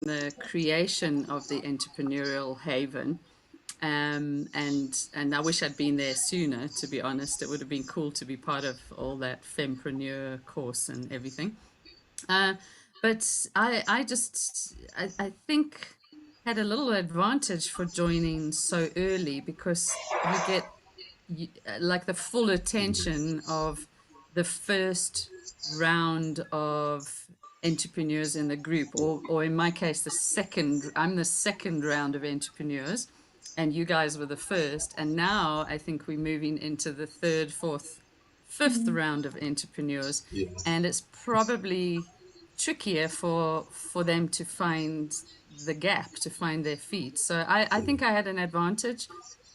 the creation of the entrepreneurial haven. And I wish I'd been there sooner, to be honest. It would have been cool to be part of all that fempreneur course and everything. Uh, but I think had a little advantage for joining so early because you get like the full attention of the first round of entrepreneurs in the group, or in my case, I'm the second round of entrepreneurs, and you guys were the first. And now I think we're moving into the third, fourth, fifth round of entrepreneurs, Yeah. and it's probably trickier for them to find the gap, to find their feet. So I think I had an advantage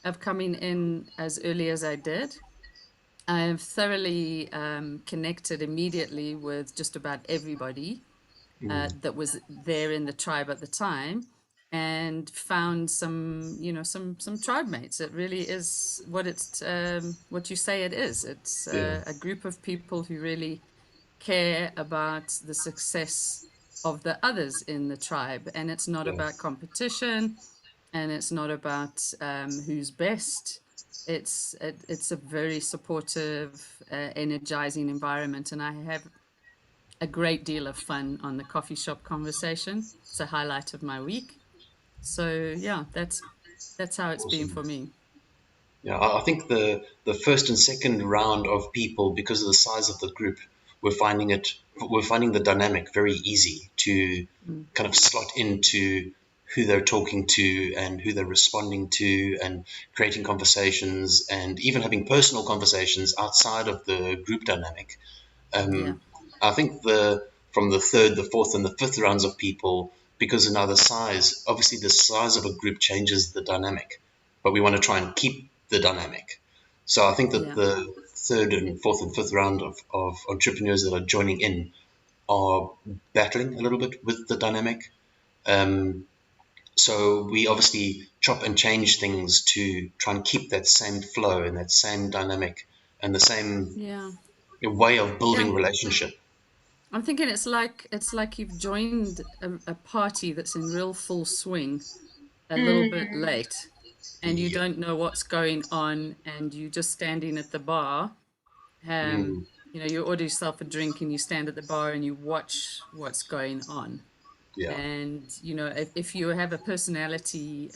of coming in as early as I did. I've thoroughly connected immediately with just about everybody that was there in the tribe at the time, and found some tribe mates. It really is what you say it is. It's Yeah. a group of people who really care about the success of the others in the tribe, and it's not Yeah. about competition, and it's not about who's best. It's a very supportive, energizing environment, and I have a great deal of fun on the coffee shop conversation. It's a highlight of my week. So yeah, that's how it's been Awesome. for me. Yeah, I think the first and second round of people, because of the size of the group, we're finding the dynamic very easy to Mm. kind of slot into who they're talking to and who they're responding to, and creating conversations and even having personal conversations outside of the group dynamic. Yeah, I think the from the third, the fourth, and the fifth rounds of people, because of now the size, obviously the size of a group changes the dynamic, but we want to try and keep the dynamic. So I think that yeah, the third and fourth and fifth round of entrepreneurs that are joining in are battling a little bit with the dynamic. Um, so we obviously chop and change things to try and keep that same flow and that same dynamic and the same yeah, way of yeah. building relationship. I'm thinking it's like you've joined a party that's in real full swing a little bit late, and you Yeah. don't know what's going on, and you just standing at the bar. Mm, You order yourself a drink and you stand at the bar and you watch what's going on. yeah. And if you have a personality,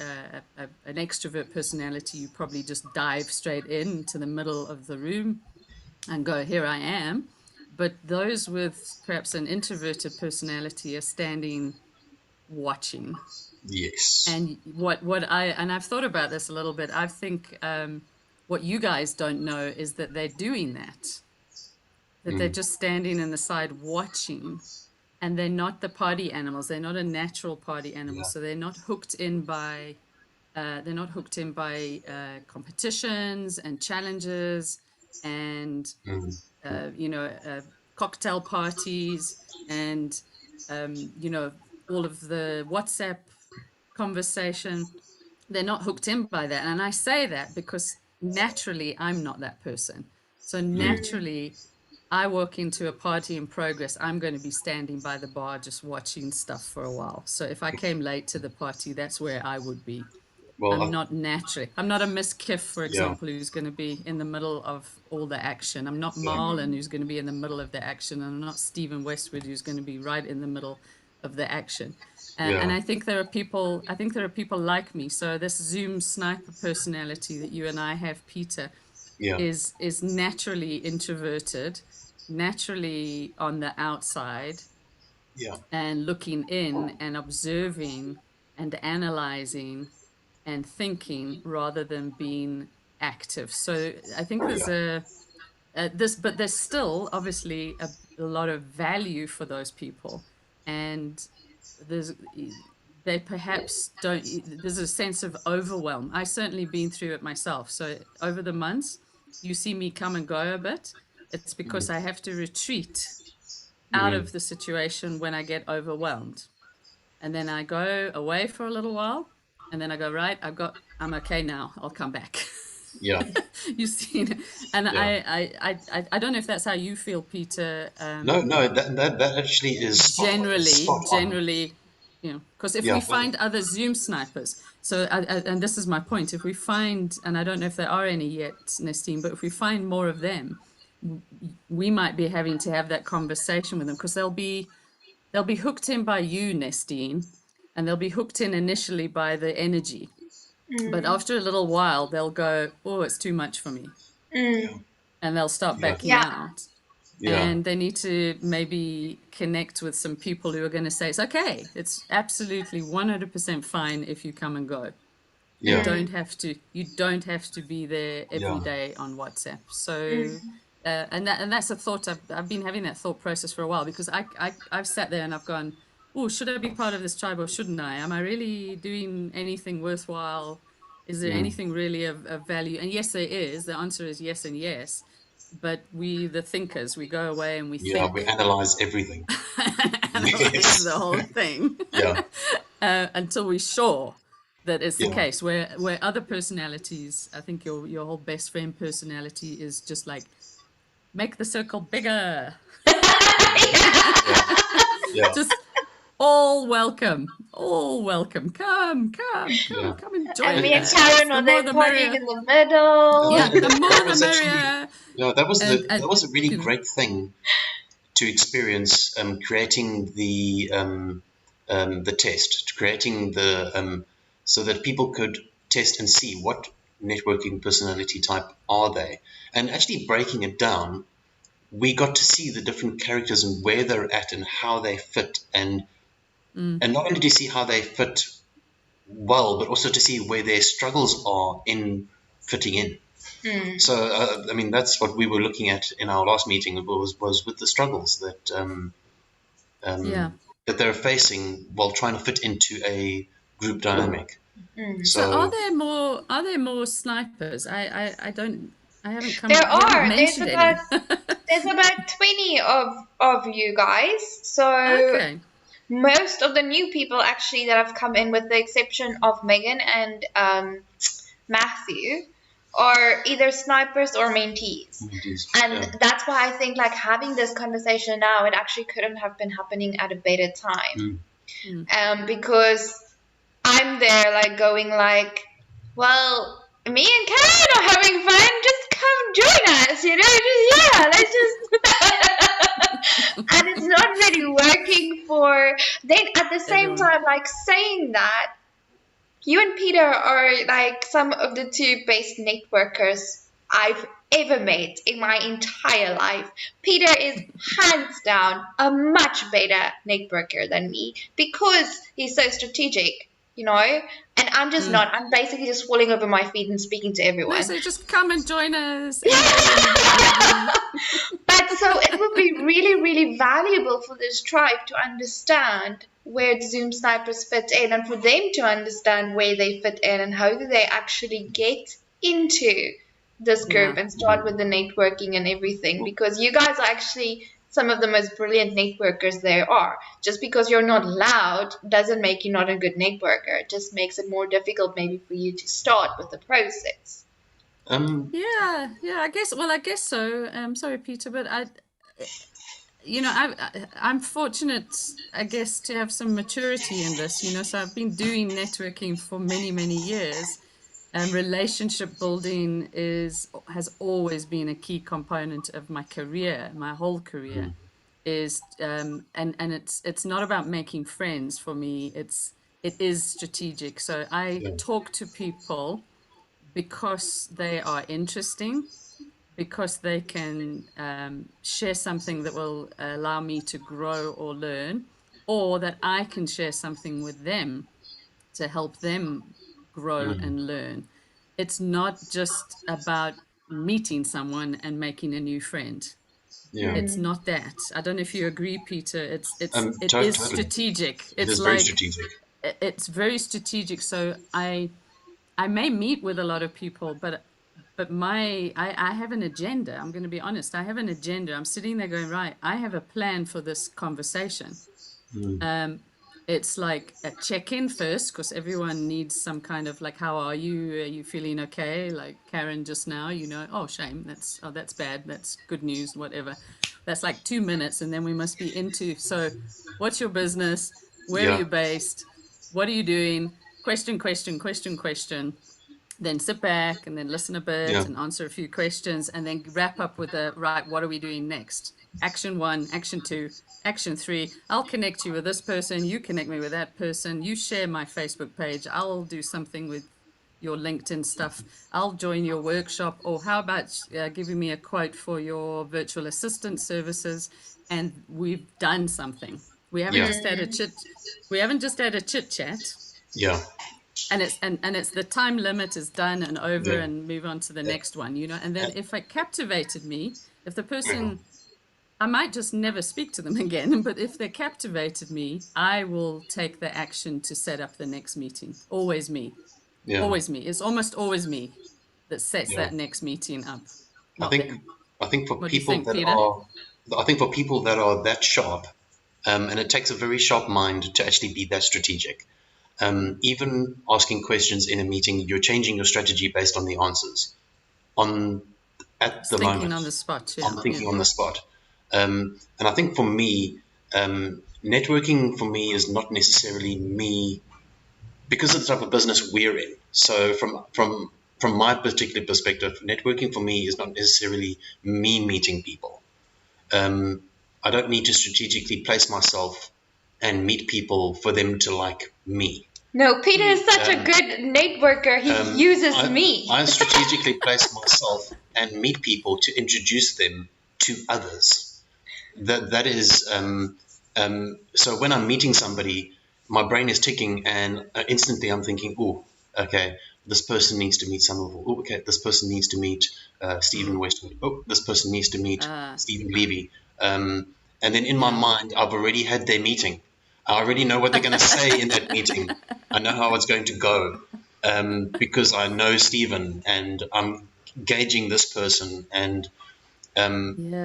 an extrovert personality, you probably just dive straight into the middle of the room and go, "Here I am." But those with perhaps an introverted personality are standing watching. Yes. And I've thought about this a little bit. I think what you guys don't know is that they're doing that they're Mm, just standing in the side watching, and they're not the party animals. They're not a natural party animal, yeah. so they're not hooked in by competitions and challenges and Mm, uh, you know uh, cocktail parties and um, you know all of the WhatsApp conversation. They're not hooked in by that, and I say that because naturally I'm not that person. So mm, naturally I walk into a party in progress, I'm going to be standing by the bar just watching stuff for a while. So if I came late to the party, that's where I would be. well, I'm not a Miss Kiff, for yeah. example, who's going to be in the middle of all the action. I'm not Yeah. Marlon, who's going to be in the middle of the action. And I'm not Stephen Westwood, who's going to be right in the middle of the action. And Yeah. I think there are people like me. So this Zoom sniper personality that you and I have, Peter, Yeah. is naturally introverted, naturally on the outside, Yeah. and looking in and observing and analyzing and thinking rather than being active. So I think there's Yeah. but there's still obviously a lot of value for those people, and there's they perhaps don't. There's a sense of overwhelm. I certainly been through it myself. So over the months, you see me come and go a bit. It's because I have to retreat out Mm, of the situation when I get overwhelmed. And then I go away for a little while, and then I go, right, I'm okay now. I'll come back. yeah. You've seen it. And Yeah. I don't know if that's how you feel, Peter. No, no, that actually is spot Generally, on. generally, you know, because if we Yeah. find other Zoom snipers, so and this is my point, if we find, and I don't know if there are any yet, Nestine, but if we find more of them, we might be having to have that conversation with them because they'll be hooked in by you, Nestine, and they'll be hooked in initially by the energy, but Mm. after a little while they'll go, oh, it's too much for me, Mm. Yeah. and they'll start Yeah. backing Yeah. out. Yeah. And they need to maybe connect with some people who are going to say it's okay, it's absolutely 100% fine if you come and go. You Yeah. Mm. don't have to, you don't have to be there every Yeah. day on WhatsApp. So Mm. and that's a thought, I've been having that thought process for a while, because I've sat there and I've gone, oh, should I be part of this tribe or shouldn't I? Am I really doing anything worthwhile? Is there Mm. anything really of value? And yes, there is. The answer is yes and yes. But we, the thinkers, we go away and we Yeah. We think, analyze everything. analyze the Yes. whole thing Yeah. until we're sure that it's the Yeah. case. Where other personalities, I think your whole best friend personality is just like, make the circle bigger. Yeah. Yeah. Just all welcome, all welcome. Come, come, come, Yeah. come and And join me and us. Karen The are more there the partying merrier. in the middle. Yeah, the more That the was actually, merrier. yeah, that And was a really you know, great thing to experience, creating the test, creating the so that people could test and see what networking personality type are they, and actually breaking it down. We got to see the different characters and where they're at and how they fit, and not only to see how they fit well, but also to see where their struggles are in fitting in. Mm. So, I mean, that's what we were looking at in our last meeting, was with the struggles yeah. that they're facing while trying to fit into a group dynamic. Mm. So are So, there more? Are there more snipers? I don't. I haven't There come. You haven't are. There's mentioned about any. there's about 20 of you guys. So Okay. most of the new people actually that have come in, with the exception of Megan and Matthew, are either snipers or mentees. And yeah. that's why I think like having this conversation now, it actually couldn't have been happening at a better time. Mm. Because I'm there like going like, well, me and Karen are having fun. Just come join us, you know. Just yeah, let's just. And it's not really working for. Then at the same Everyone. time, like saying that, you and Peter are like some of the two best networkers I've ever met in my entire life. Peter is hands down a much better networker than me because he's so strategic, you know? And I'm just not. I'm basically just falling over my feet and speaking to No, everyone. so just come and join us. Anything we can Yeah! do. But so it would be really, really valuable for this tribe to understand where Zoom snipers fit in, and for them to understand where they fit in and how do they actually get into this group Yeah. and start with the networking and everything, because you guys are actually some of the most brilliant networkers there are. Just because you're not loud doesn't make you not a good networker. It just makes it more difficult maybe for you to start with the process. Um, Yeah. Yeah. I guess. Well, I guess so. Sorry, Peter, but I'm fortunate, I guess, to have some maturity in this. So I've been doing networking for many, many years. Relationship building has always been a key component of my career, my whole career. Is and it's not about making friends for me. It is strategic. So I yeah. talk to people because they are interesting, because they can share something that will allow me to grow or learn, or that I can share something with them to help them grow Mm. and learn. It's not just about meeting someone and making a new friend. Yeah. It's Mm. not that. I don't know if you agree, Peter. It is Totally. strategic. It It's is very like strategic. it's very strategic. So I may meet with a lot of people, but I have an agenda. I'm going to be honest. I have an agenda. I'm sitting there going, right, I have a plan for this conversation. Mm. Um, it's like a check-in first, because everyone needs some kind of like, how are you? Are you feeling okay? Like Karen just now, oh, shame. That's bad. That's good news, whatever. That's like 2 minutes, and then we must be into, so what's your business? Where are Yeah. you based? What are you doing? Question, question, question, question. Then sit back and then listen a bit Yeah. and answer a few questions and then wrap up with a right, what are we doing next? Action one, action two, action three. I'll connect you with this person. You connect me with that person. You share my Facebook page. I'll do something with your LinkedIn stuff. I'll join your workshop. Or how about giving me a quote for your virtual assistant services? And we've done something. We haven't Yeah. just had a chit. We haven't just had a chit chat, Yeah. and it's the time limit is done and over Yeah. and move on to the Yeah. next one, and then if it captivated me, if the Yeah. person, I might just never speak to them again, but if they captivated me, I will take the action to set up the next meeting. Always me. Yeah. Always me. It's almost always me that sets Yeah. that next meeting up, I not think them. I think for What do you people think, that Peter? are I think for people that are that sharp, and it takes a very sharp mind to actually be that strategic. Even asking questions in a meeting, you're changing your strategy based on the answers. On at It's the thinking moment, on the spot. Yeah, I'm yeah. thinking on the spot. And I think for me, networking for me is not necessarily me because of the type of business we're in. So from my particular perspective, networking for me is not necessarily me meeting people. Um, I don't need to strategically place myself and meet people for them to like me. No, Peter is such a Um, good networker. He uses me. I strategically place myself and meet people to introduce them to others. That is so when I'm meeting somebody, my brain is ticking, and instantly I'm thinking, oh, okay, this person needs to meet Somerville. Oh, okay, this person needs to meet Stephen Westwood. Oh, this person needs to meet Uh, Stephen Levy. And then in my yeah. mind, I've already had their meeting. I already know what they're going to say in that meeting. I know how it's going to go because I know Stephen, and I'm gauging this person. And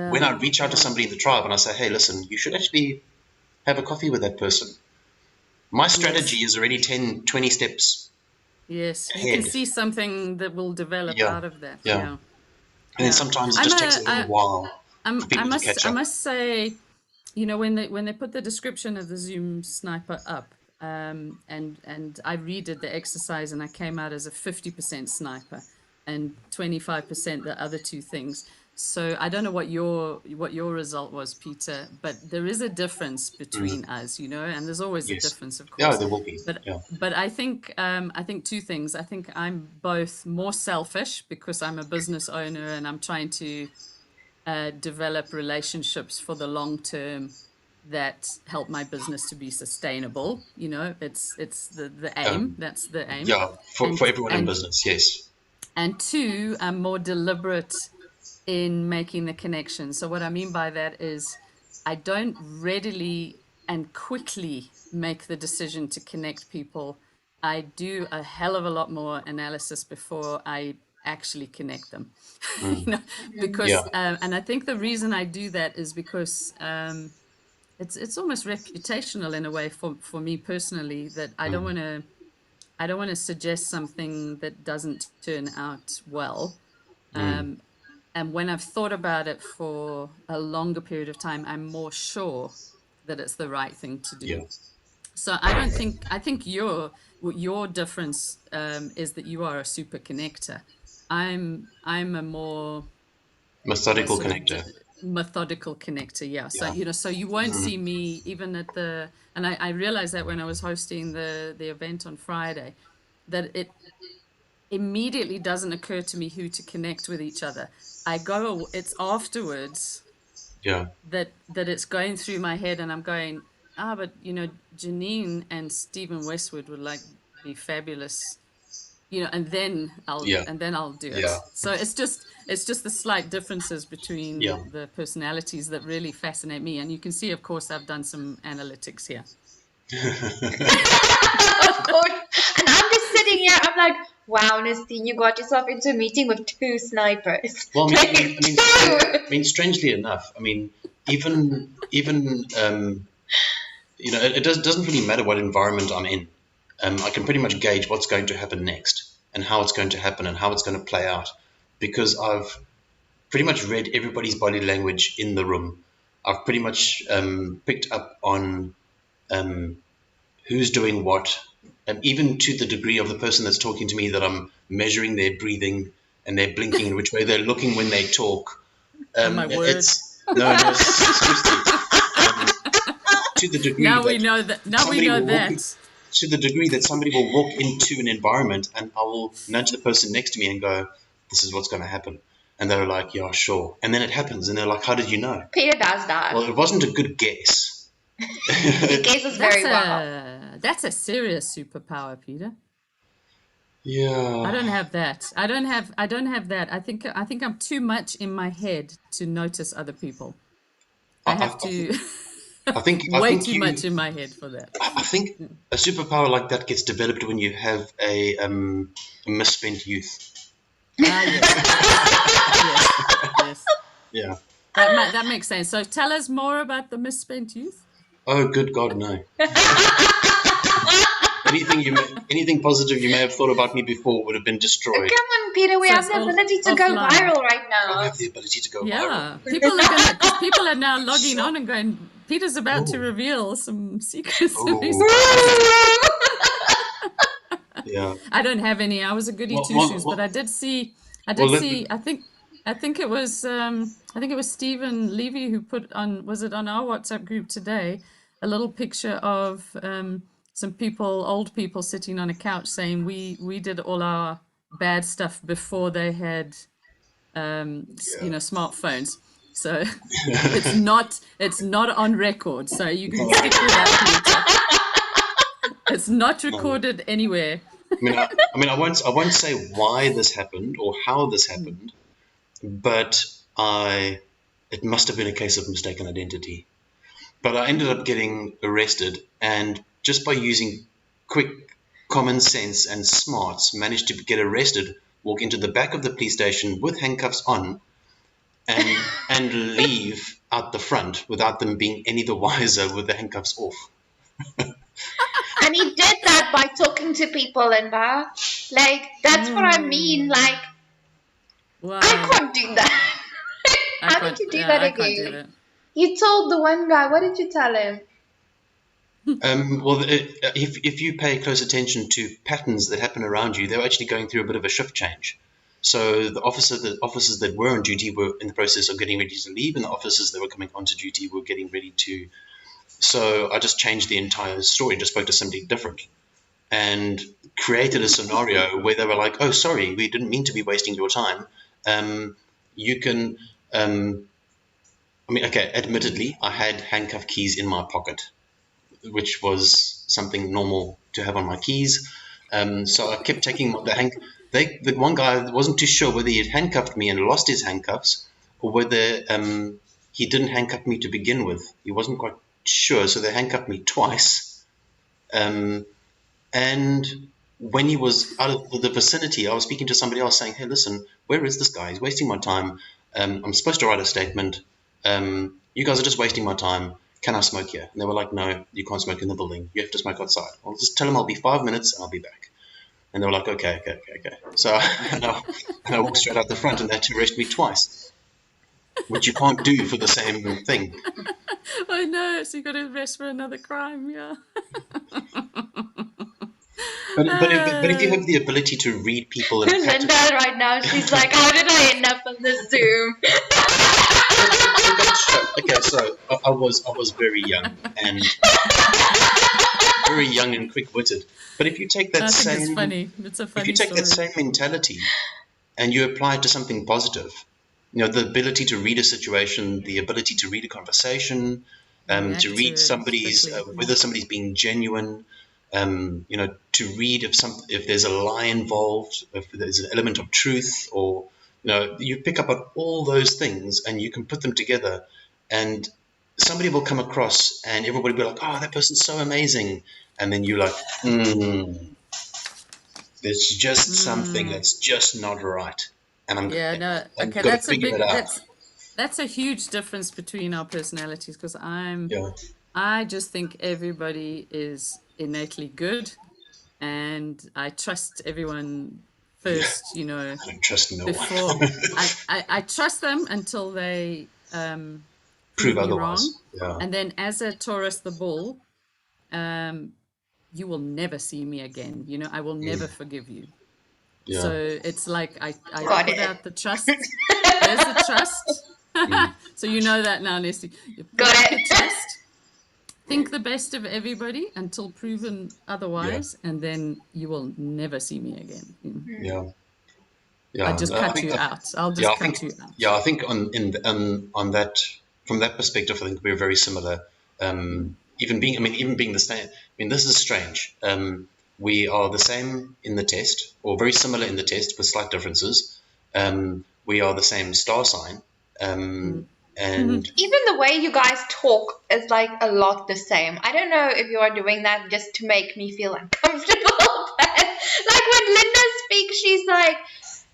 when I Yeah, reach out to yeah. somebody in the tribe and I say, hey, listen, you should actually have a coffee with that person, my strategy Yes. is already 10, 20 steps Yes, you can ahead. see something that will develop Yeah, out of that. yeah. Yeah, And then yeah. sometimes it I'm just takes a, a little I, while for I people to must, catch I up. must say, when they put the description of the Zoom sniper up, and I redid the exercise, and I came out as a 50% sniper, and 25% the other two things. So I don't know what your result was, Peter, but there is a difference between Mm, us, and there's always a yes. difference, of Yeah, course. there will be. But Yeah. but I think two things. I think I'm both more selfish because I'm a business owner and I'm trying to develop relationships for the long term that help my business to be sustainable. It's the aim. Um, That's the aim. yeah, for And everyone in and business, yes. and two, I'm more deliberate in making the connection. So what I mean by that is I don't readily and quickly make the decision to connect people. I do a hell of a lot more analysis before I actually connect them. you Mm, know, because yeah. and I think the reason I do that is because it's almost reputational in a way for me personally, that Mm, I don't want to suggest something that doesn't turn out well. mm, And when I've thought about it for a longer period of time, I'm more sure that it's the right thing to yeah. do. So I don't think I think your difference is that you are a super connector. I'm a more Methodical sort of connector. methodical connector. Yeah. So Yeah. so you won't Mm, see me even at the, and I realized that when I was hosting the event on Friday, that it immediately doesn't occur to me who to connect with each other. It's afterwards yeah. that it's going through my head, and I'm going, but Janine and Stephen Westwood would like be fabulous, and then Yeah. I'll do Yeah. it. So it's just the slight differences Yeah. between the personalities that really fascinate me, and you can see, of course, I've done some analytics here. Of course. And I'm just sitting here, I'm like, wow, Nastine, you got yourself into a meeting with two snipers. Well, Like, two! strangely enough, even it doesn't really matter what environment I'm in. I can pretty much gauge what's going to happen next and how it's going to happen and how it's going to play out because I've pretty much read everybody's body language in the room. I've pretty much picked up on who's doing what, and even to the degree of the person that's talking to me that I'm measuring their breathing and their blinking and which way they're looking when they talk. Oh my word. It's no, seriously. To the degree Now that we know that. Now we somebody know will walk that. to the degree that somebody will walk into an environment and I will nudge the person next to me and go, "This is what's going to happen," and they're like, "Yeah, sure," and then it happens, and they're like, "How did you know?" Peter does that. Well, it wasn't a good guess. He guesses very well. That's a serious superpower, Peter. Yeah. I don't have that. I don't have that. I think I'm too much in my head to notice other people. I have to I think way too much in my head for that. I think a superpower like that gets developed when you have a misspent youth. Yes. Yeah. That makes sense. So tell us more about the misspent youth. Oh, good God, no. Anything positive you may have thought about me before would have been destroyed. Come on, Peter. We have the ability to go viral right now. I have the ability to go viral. Yeah, people are now logging on and going, Peter's about to reveal some secrets. Yeah. I don't have any. I was a goody two shoes, but I did see. I think it was Stephen Levy who put on. Was it on our WhatsApp group today? A little picture of some people, old people, sitting on a couch saying we did all our bad stuff before they had smartphones. So it's not on record. So you can stick with that, Peter. It's not recorded anywhere. I mean, I won't say why this happened or how this happened, but it must have been a case of mistaken identity. But I ended up getting arrested, and just by using quick common sense and smarts, managed to get arrested, walk into the back of the police station with handcuffs on, and leave out the front without them being any the wiser with the handcuffs off. And he did that by talking to people, Linda. Like, that's what I mean. Like, wow. I can't do that. How did you do that again? I can't do that. You told the one guy. What did you tell him? Well, if you pay close attention to patterns that happen around you, they're actually going through a bit of a shift change. So the officers that were on duty were in the process of getting ready to leave, and the officers that were coming onto duty were getting ready to. So I just changed the entire story, just spoke to somebody different, and created a scenario where they were like, "Oh, sorry, we didn't mean to be wasting your time. You can." Okay, admittedly, I had handcuff keys in my pocket, which was something normal to have on my keys. So I kept taking the one guy wasn't too sure whether he had handcuffed me and lost his handcuffs, or whether he didn't handcuff me to begin with. He wasn't quite sure, so they handcuffed me twice. And when he was out of the vicinity, I was speaking to somebody else saying, "Hey, listen, where is this guy? He's wasting my time. I'm supposed to write a statement. You guys are just wasting my time. Can I smoke here?" And they were like, "No, you can't smoke in the building. You have to smoke outside." I'll just tell them I'll be 5 minutes and I'll be back. And they were like, okay. So I walked straight out the front, and they had to arrest me twice, which you can't do for the same thing. I know, so you got to arrest for another crime, yeah. But if you have the ability to read people in Linda right now, she's like, how did I end up on this Zoom? Okay, so I was very young and quick-witted. But if you take that it's funny. It's a funny if you take story. that same mentality and you apply it to something positive, the ability to read a situation, the ability to read a conversation, to read whether somebody's being genuine, to read if there's a lie involved, if there's an element of truth, or you pick up on all those things and you can put them together, and somebody will come across and everybody will be like, "Oh, that person's so amazing," and then you're like, there's just something that's just not right, and I'm got to figure it out. That's a huge difference between our personalities, because I just think everybody is innately good, and I trust everyone first. I don't trust no before one. I trust them until they prove me otherwise. Wrong. And then as a Taurus the bull, you will never see me again. You know, I will never forgive you. Yeah. So it's like I Got put it. out the trust. There's the trust. So you know that now, Nesty. You put Got out the it. trust, think the best of everybody until proven Yeah. otherwise, and then you will never see me again. Yeah. I Yeah. just I cut think. you out. I'll Yeah. just I think. cut you out. Yeah. I think on that, from that perspective, I think we're very similar. Even being the same. I mean, this is strange. We are the same in the test, or very similar in the test, with slight differences. We are the same star sign. And Even the way you guys talk is like a lot the same. I don't know if you are doing that just to make me feel uncomfortable, but like when Linda speaks, she's like,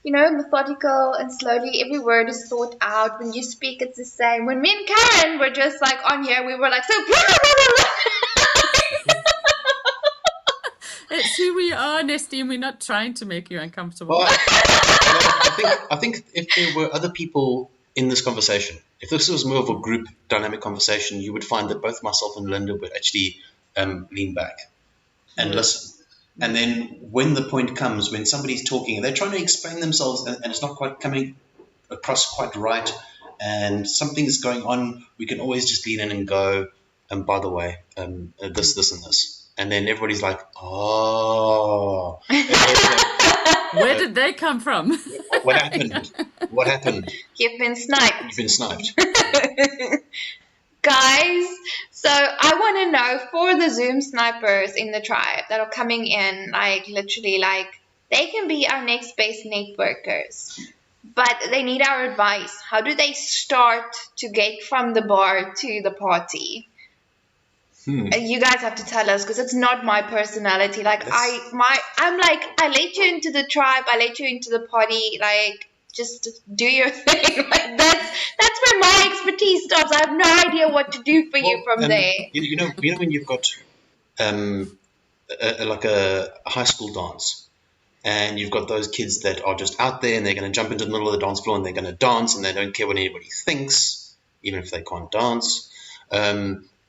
you know, methodical and slowly every word is thought out. When you speak, it's the same. When me and Karen were just like on here, we were like, so blah, blah, blah, blah. It's who we are, Nesty, and we're not trying to make you uncomfortable. well, I think if there were other people in this conversation, if this was more of a group dynamic conversation, you would find that both myself and Linda would actually lean back and listen. And then when the point comes, when somebody's talking and they're trying to explain themselves and it's not quite coming across quite right and something's going on, we can always just lean in and go, by the way, this, and this. And then everybody's like, oh. Where did they come from? What happened? What happened? You've been sniped. You've been sniped. Guys, so I want to know for the Zoom snipers in the tribe that are coming in, like literally, like they can be our next base networkers, but they need our advice. How do they start to get from the bar to the party? You guys have to tell us because it's not my personality. Like I'm like I let you into the tribe, I let you into the party. Like just do your thing. Like that's where my expertise stops. I have no idea what to do for you from there. You know when you've got like a high school dance, and you've got those kids that are just out there and they're going to jump into the middle of the dance floor and they're going to dance and they don't care what anybody thinks, even if they can't dance.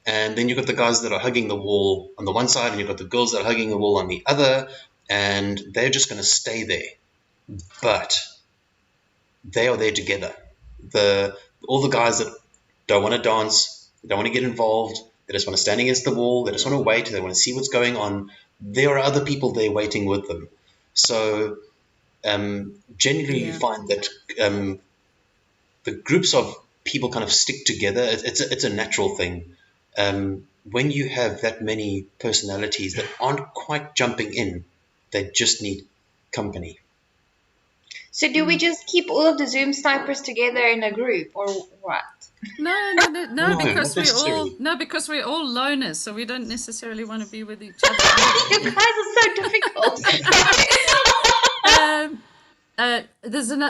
And then you've got the guys that are hugging the wall on the one side, and you've got the girls that are hugging the wall on the other, and they're just going to stay there. But they are there together. All the guys that don't want to dance, they don't want to get involved, they just want to stand against the wall, they just want to wait, they want to see what's going on. There are other people there waiting with them. So generally you find that the groups of people kind of stick together. It's a natural thing. When you have that many personalities that aren't quite jumping in, they just need company. So do we just keep all of the Zoom snipers together in a group or what? No, No, because not necessarily. because we're all loners, so we don't necessarily want to be with each other. You guys are so difficult.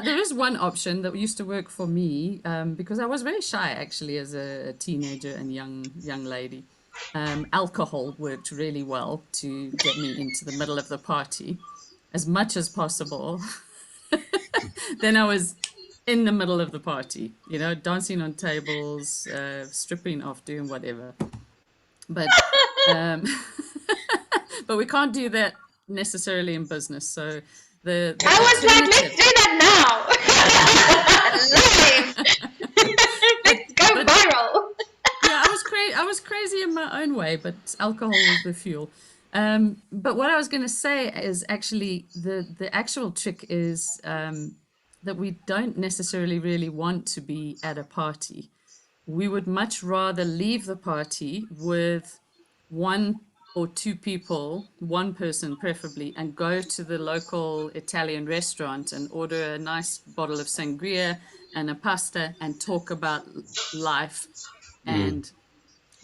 There is one option that used to work for me because I was very shy actually as a teenager and young lady. Alcohol worked really well to get me into the middle of the party as much as possible. Then I was in the middle of the party, you know, dancing on tables, stripping off, doing whatever. But but we can't do that necessarily in business. So the I was like, let's do that now. Live. Let's go viral. Yeah, I was crazy in my own way, but alcohol was the fuel. But what I was going to say is actually the actual trick is that we don't necessarily really want to be at a party. We would much rather leave the party with one or two people, one person preferably, and go to the local Italian restaurant and order a nice bottle of sangria and a pasta and talk about life and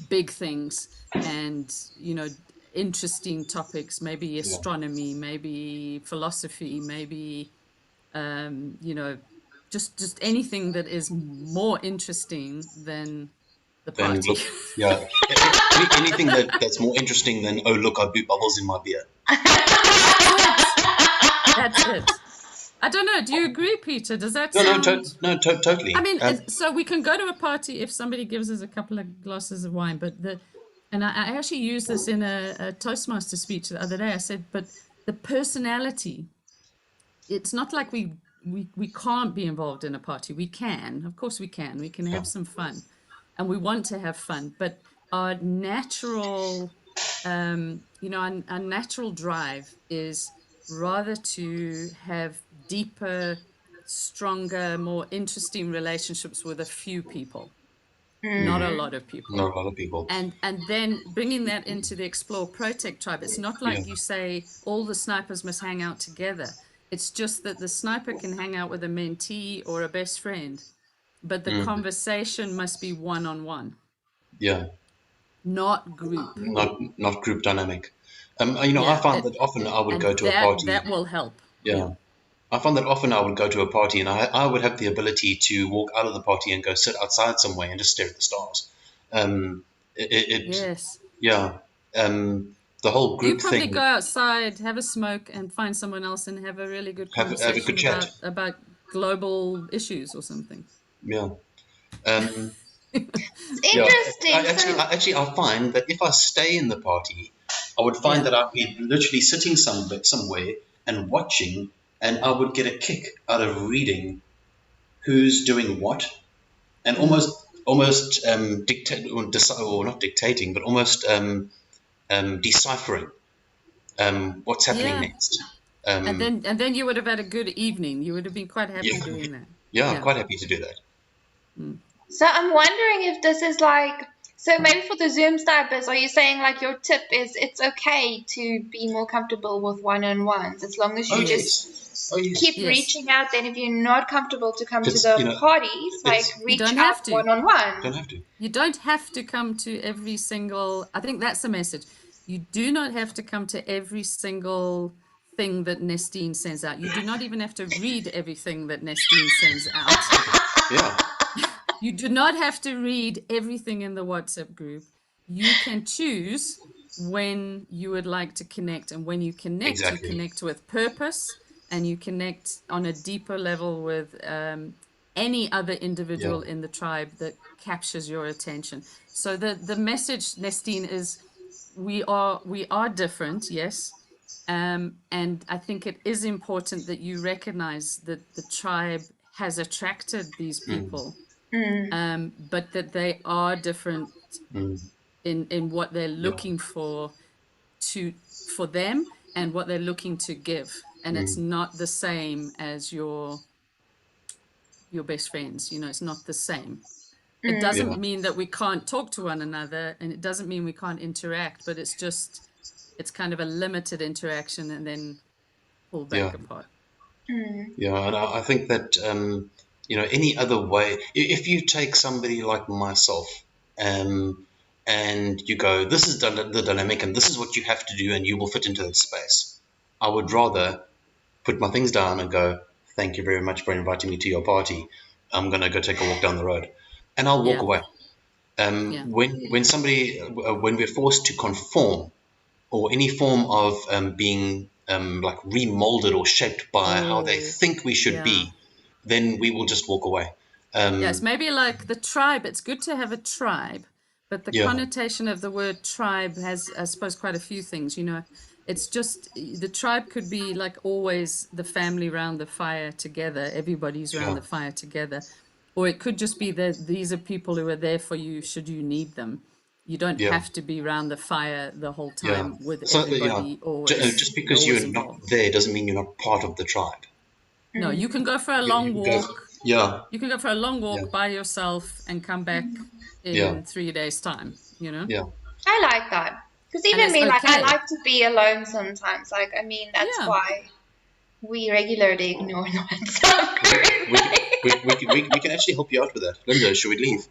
big things and, you know, interesting topics, maybe astronomy, maybe philosophy, maybe, you know, just anything that is more interesting than the Then party. look, anything that's more interesting than, oh look, I blew bubbles in my beer. That's it. I don't know. Do you agree, Peter? Does that Totally. I mean, so we can go to a party if somebody gives us a couple of glasses of wine, but And I actually used this in a Toastmaster speech the other day. I said, but the personality, it's not like we can't be involved in a party. We can, of course we can. We can Yeah. have some fun, and we want to have fun. But our natural, our natural drive is rather to have deeper, stronger, more interesting relationships with a few people, not a lot of Not people. a lot of people. And then bringing that into the Explore Protect tribe, it's not Yeah. like you say all the snipers must hang out together. It's just that the sniper can hang out with a mentee or a best friend, but the conversation must be one-on-one, Yeah. not group. Not group dynamic. I Yeah, found that often I would and go to a party. that will help. Yeah. I found that often I would go to a party and I would have the ability to walk out of the party and go sit outside somewhere and just stare at the stars. It Yes. yeah. The whole You group probably go thing, outside, have a smoke, and find someone else and have a really good have a good conversation chat. about global issues or something. Yeah. Um, It's yeah. interesting. So, I find that if I stay in the party, I would find Yeah. that I'd be literally sitting somewhere and watching, and I would get a kick out of reading who's doing what, and almost dictate or not dictating, but almost deciphering what's happening Yeah. next. And then you would have had a good evening. You would have been quite happy Yeah, doing that. yeah, Yeah. quite happy to do that. so I'm wondering if this is like, so maybe for the Zoom snipers, are you saying like your tip is it's okay to be more comfortable with one-on-ones as long as you Oh just yes, oh yes. keep Yes. reaching out? Then if you're not comfortable to come to 'Cause, the parties, like it's- reach don't out have to. one-on-one. Don't have to. You don't have to come to every single, I think that's the message. You do not have to come to every single thing that Nestine sends out. You do not even have to read everything that Nestine sends out. Yeah, You do not have to read everything in the WhatsApp group. You can choose when you would like to connect. And when you connect, exactly. you connect with purpose and you connect on a deeper level with any other individual Yeah. in the tribe that captures your attention. So the message, Nestine, is we are different, yes. And I think it is important that you recognize that the tribe has attracted these people, but that they are different in what they're Yeah. looking for them and what they're looking to give. And it's not the same as your best friends. It's not the same. It doesn't Yeah. mean that we can't talk to one another, and it doesn't mean we can't interact, but it's kind of a limited interaction and then pull back Yeah. apart. Yeah, and I think that any other way, if you take somebody like myself, and you go, this is the dynamic, and this is what you have to do, and you will fit into that space. I would rather put my things down and go, thank you very much for inviting me to your party. I'm gonna go take a walk down the road, and I'll walk Yeah. away. Yeah. When we're forced to conform, or any form of being like remolded or shaped by how they think we should be, then we will just walk away. Yes, maybe like the tribe. It's good to have a tribe, but the Yeah. connotation of the word tribe has, I suppose, quite a few things. It's just the tribe could be like always the family around the fire together. Everybody's around Yeah. the fire together. Or it could just be that these are people who are there for you should you need them. You don't Yeah. have to be around the fire the whole Yeah. time with So everybody just because always you're involved. not there doesn't mean you're not part of the tribe. No, you can go for a You long can go- walk. yeah. You can go for a long walk Yeah. by yourself and come back in Yeah. 3 days' time, Yeah. I like that. Because And even it's me, like, I okay. like to be alone sometimes. Like, I mean, that's Yeah. why we regularly ignore the WhatsApp group. We can actually help you out with that. Linda, should we leave?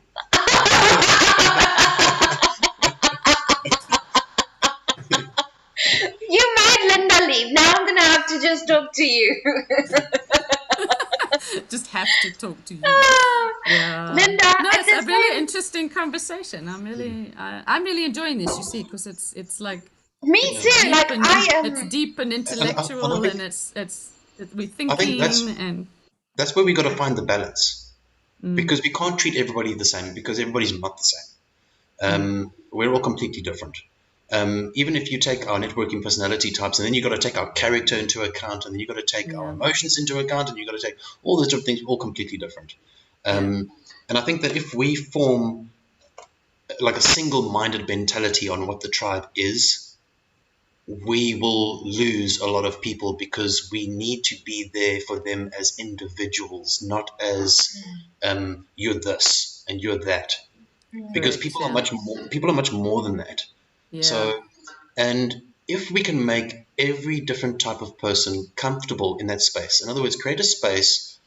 You made Linda leave. Now I'm going to have to just talk to you. Just have to talk to you. Yeah. Linda, No, at it's a this really point- interesting conversation. I'm really enjoying this. You see, because it's like Me too. deep Like, and I am. it's deep and intellectual, I think- and we're I think thinking and that's where we got to find the balance, because we can't treat everybody the same, because everybody's not the same. we're all completely different. Even if you take our networking personality types, and then you've got to take our character into account, and then you've got to take our emotions into account, and you've got to take all those different things, all completely different. And I think that if we form like a single-minded mentality on what the tribe is, we will lose a lot of people, because we need to be there for them as individuals, not as you're this and you're that. Because Correct, people are much more than that. yeah, So, and if we can make every different type of person comfortable in that space, in other words, create a space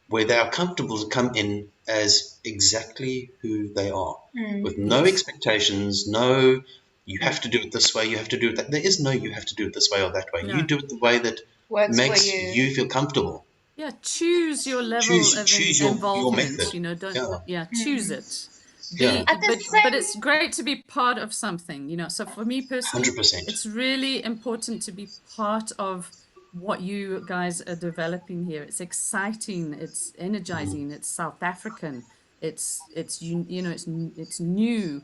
where they are comfortable to come in as exactly who they are, with no yes, expectations, no, you have to do it this way, you have to do it that. There is no, you have to do it this way or that way. You no, do it the way that Works for makes you. you feel comfortable. yeah. Choose your level of Choose your involvement. method. Don't, Yeah, yeah, choose it. yeah, At the But same it's great to be part of something. So for me personally, 100%. it's really important to be part of what you guys are developing here. It's exciting, it's energizing, it's South African, it's new,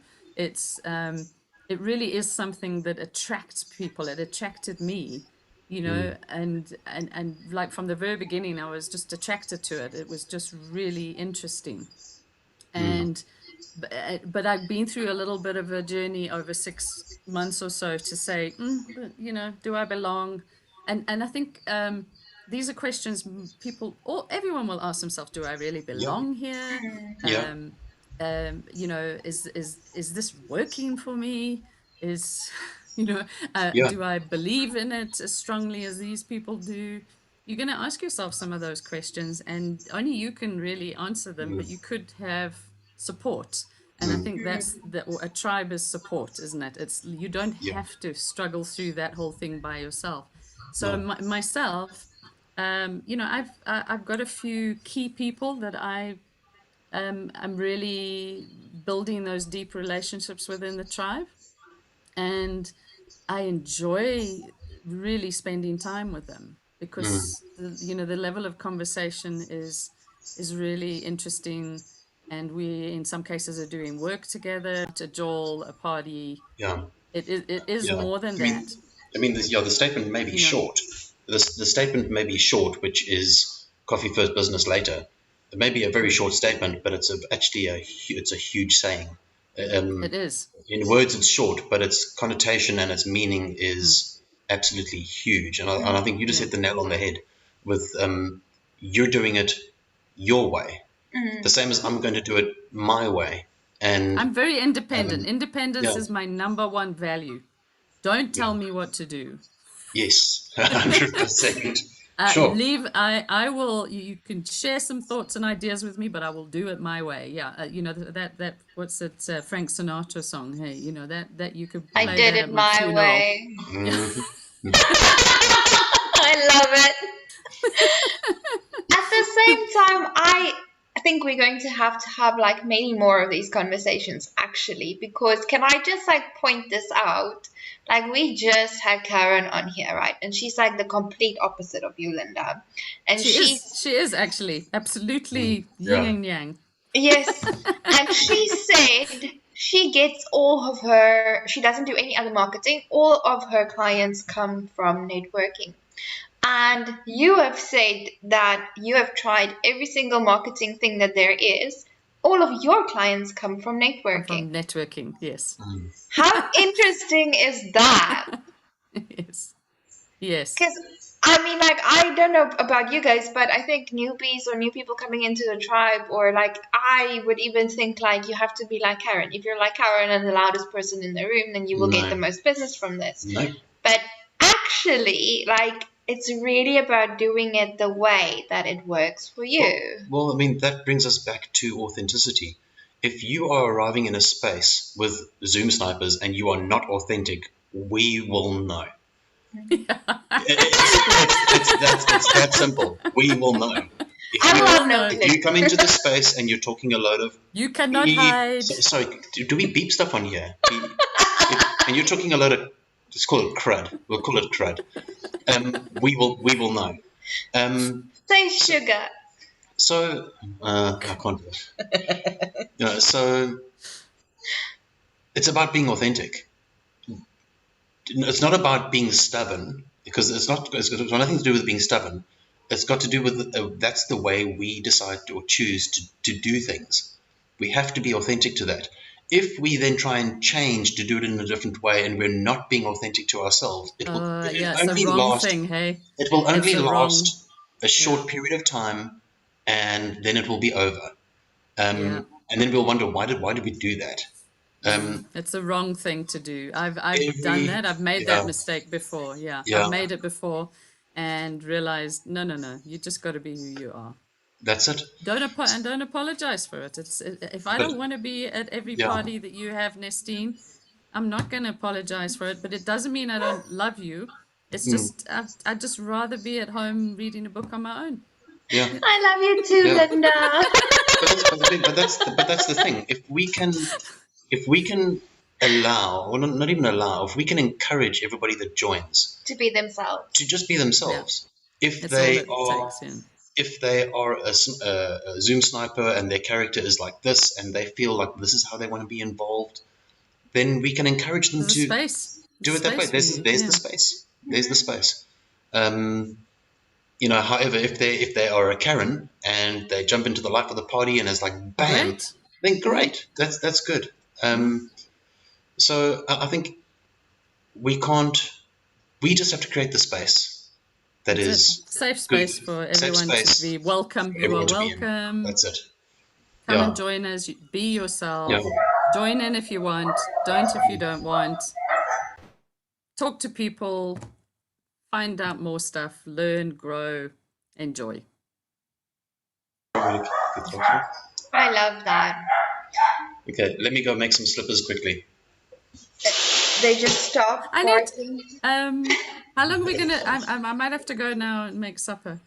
it really is something that attracts people. It attracted me, and like from the very beginning, I was just attracted to it. It was just really interesting. And but I've been through a little bit of a journey over 6 months or so to say, but do I belong? And I think these are questions people or everyone will ask themselves: Do I really Yeah, belong here? yeah, Is this working for me? Is yeah. do I believe in it as strongly as these people do? You're going to ask yourself some of those questions, and only you can really answer them. But you could have support, and I think that's a tribe is support, isn't it? It's you don't Yeah, have to struggle through that whole thing by yourself. So no, myself, I've got a few key people that I'm really building those deep relationships within the tribe, and I enjoy really spending time with them because the level of conversation is really interesting, and we in some cases are doing work together, a jol, a party. yeah, It is yeah. more than that, The statement may be you know. short. The statement may be short, which is coffee first, business later. It may be a very short statement, but actually it's a huge saying. Um, It is. in words, it's short, but its connotation and its meaning is absolutely huge. And I think you just Yeah. hit the nail on the head with you're doing it your way, the same as I'm going to do it my way. And I'm very independent. um, Independence yeah, is my number one value. Don't yeah, tell me what to do. yes, 100%. Sure. Leave. I will. You can share some thoughts and ideas with me, but I will do it my way. Yeah. That what's it? Frank Sinatra song. Hey, that you could I play did that it at my my funeral. way. Yeah. I love it. At the same time, I think we're going to have like many more of these conversations actually, because can I just like point this out? Like we just had Karen on here, right? And she's like the complete opposite of you, Linda. And She is. She is actually absolutely yin Yeah. and yang. yes, and she said she doesn't do any other marketing. All of her clients come from networking. And you have said that you have tried every single marketing thing that there is. All of your clients come from I'm networking. from networking. Yes. How interesting is that? Yes. Yes. Because I mean, like, I don't know about you guys, but I think newbies or new people coming into the tribe, or like, I would even think like you have to be like Karen. If you're like Karen and the loudest person in the room, then you will get the No, most business from this. no. But actually, like, it's really about doing it the way that it works for you. Well, that brings us back to authenticity. If you are arriving in a space with Zoom snipers and you are not authentic, we will know. It's that simple. We will know. I You will will have know. no If you clue. come into the space and you're talking a load of You cannot beep, hide. sorry, do we beep stuff on here? And you're talking a load of, let's call it crud. We'll call it crud. We will know. Say sugar. So I can't do it. So it's about being authentic. It's not about being stubborn, because it's got nothing to do with being stubborn. It's got to do with that's the way we decide or choose to do things. We have to be authentic to that. If we then try and change to do it in a different way, and we're not being authentic to ourselves, it will Yeah, it's a wrong thing, hey? It will only It's a wrong, last a short period of time, and then it will be over. yeah. And then we'll wonder, why did we do that? It's a wrong thing to do. I've done Every that. I've made that yeah, mistake before. Yeah, I've yeah, made it before and realized, no. You just got to be who you are. that's it. Don't apologize for it. If I But don't want to be at every yeah, party that you have, Nestine, I'm not going to apologize for it. But it doesn't mean I don't love you. It's just I'd just rather be at home reading a book on my own. yeah, I love you too, yeah. Linda. But that's the thing. If we can allow, or not even allow, if we can encourage everybody that joins To be themselves. to just be themselves. If It's all they it are takes. Yeah. if they are a Zoom sniper and their character is like this, and they feel like this is how they want to be involved, then we can encourage them There's a to space. do it that way. Space for There's you. there's Yeah. the space. There's the space. However, if they are a Karen and they jump into the life of the party and it's like bam, Great. then great. That's good. So I think we can't. We just have to create the space that That's is it. Safe good. space for Safe everyone space to be welcome. for You are everyone to be in. welcome. That's it. Come Yeah. and join us. Be yourself. Yeah. Join in if you want. Don't if you don't want. Talk to people. Find out more stuff. Learn, grow, enjoy. I love that. Okay, let me go make some slippers quickly. They just stop I need. barking. How long are we gonna? I might have to go now and make supper.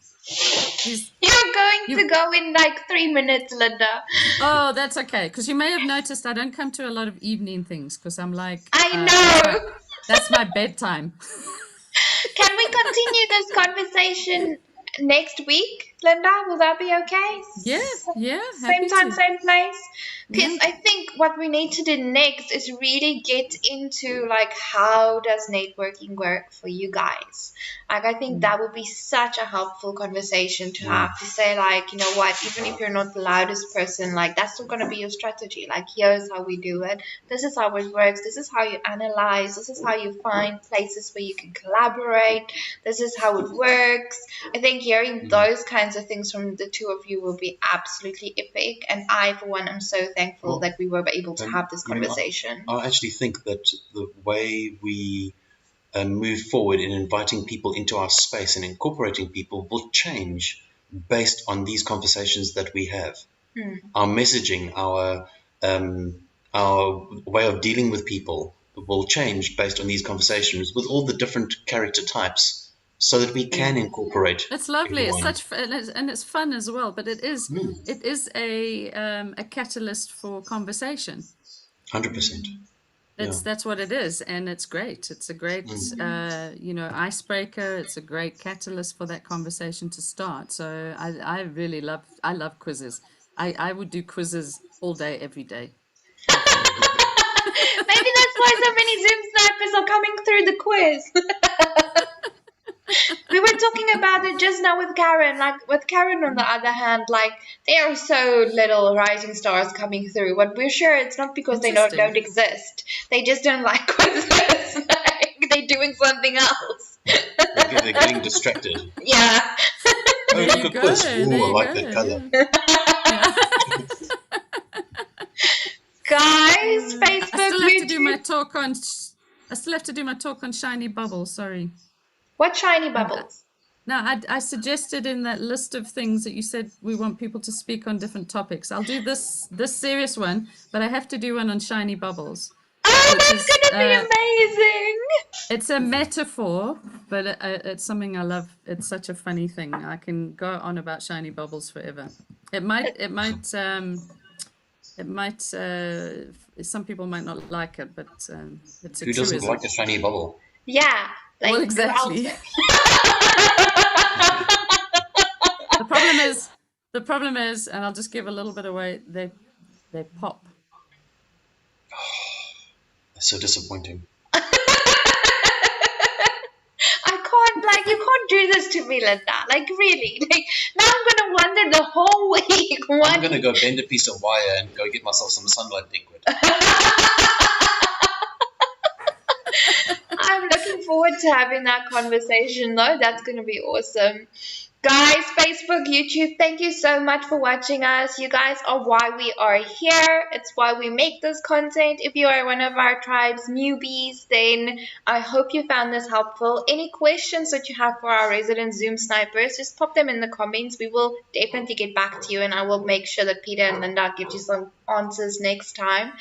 You're going to go in like 3 minutes, Linda. Oh, that's okay. Because you may have noticed I don't come to a lot of evening things because I'm like. I know. That's my bedtime. Can we continue this conversation next week, Linda? Will that be okay? Yeah. Same time, same place. Because Yeah. I think what we need to do next is really get into like how does networking work for you guys. Like I think that would be such a helpful conversation to have, to say like, you know what, even if you're not the loudest person, like that's still gonna be your strategy. Like here's how we do it. This is how it works. This is how you analyze. This is how you find places where you can collaborate. This is how it works. I think hearing those kinds of things from the two of you will be absolutely epic. And I, for one, am so thankful that we were able to have this conversation. I actually think that the way we move forward in inviting people into our space and incorporating people will change based on these conversations that we have. Our messaging, our way of dealing with people will change based on these conversations with all the different character types, so that we can incorporate. It's lovely. everyone. It's and it's fun as well. But it is a catalyst for conversation. 100%. That's what it is, and it's great. It's a great icebreaker. It's a great catalyst for that conversation to start. So I really love quizzes. I would do quizzes all day, every day. Maybe that's why so many Zoom snipers are coming through the quiz. We were talking about it just now with Karen. Like with Karen, on the other hand, like there are so little rising stars coming through. But we're sure it's not because they don't exist. They just don't like quizzes. Like, they're doing something else. They're getting distracted. Yeah. Oh, look at this. Ooh, I like that color. Guys, Facebook, I still have YouTube. to do my talk on. I still have to do my talk on shiny bubbles. Sorry. What shiny bubbles? No, I suggested in that list of things that you said we want people to speak on different topics. I'll do this serious one, but I have to do one on shiny bubbles. Oh, that's gonna be amazing! It's a metaphor, but it's something I love. It's such a funny thing. I can go on about shiny bubbles forever. It might. Some people might not like it, but it's a Who doesn't truism. like a shiny bubble? Yeah. Like, Well, exactly. The problem is, and I'll just give a little bit away. They pop. So disappointing. You can't do this to me, Linda. Like, really. Like, now I'm going to wonder the whole week. I'm going to go bend a piece of wire and go get myself some sunlight liquid. I'm looking forward to having that conversation, though. That's going to be awesome. Guys, Facebook, YouTube, thank you so much for watching us. You guys are why we are here. It's why we make this content. If you are one of our tribe's newbies, then I hope you found this helpful. Any questions that you have for our resident Zoom snipers, just pop them in the comments. We will definitely get back to you, and I will make sure that Peter and Linda give you some answers next time.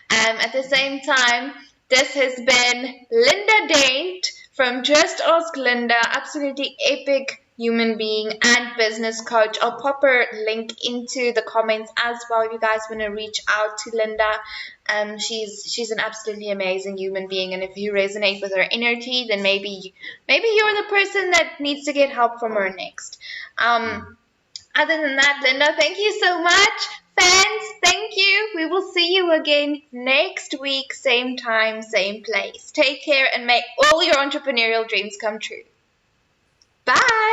At the same time, this has been Linda Daint from Just Ask Linda, absolutely epic human being and business coach. I'll pop her link into the comments as well if you guys want to reach out to Linda. She's an absolutely amazing human being, and if you resonate with her energy, then maybe you're the person that needs to get help from her next. Other than that, Linda, thank you so much. Fans, thank you. We will see you again next week, same time, same place. Take care and make all your entrepreneurial dreams come true. Bye.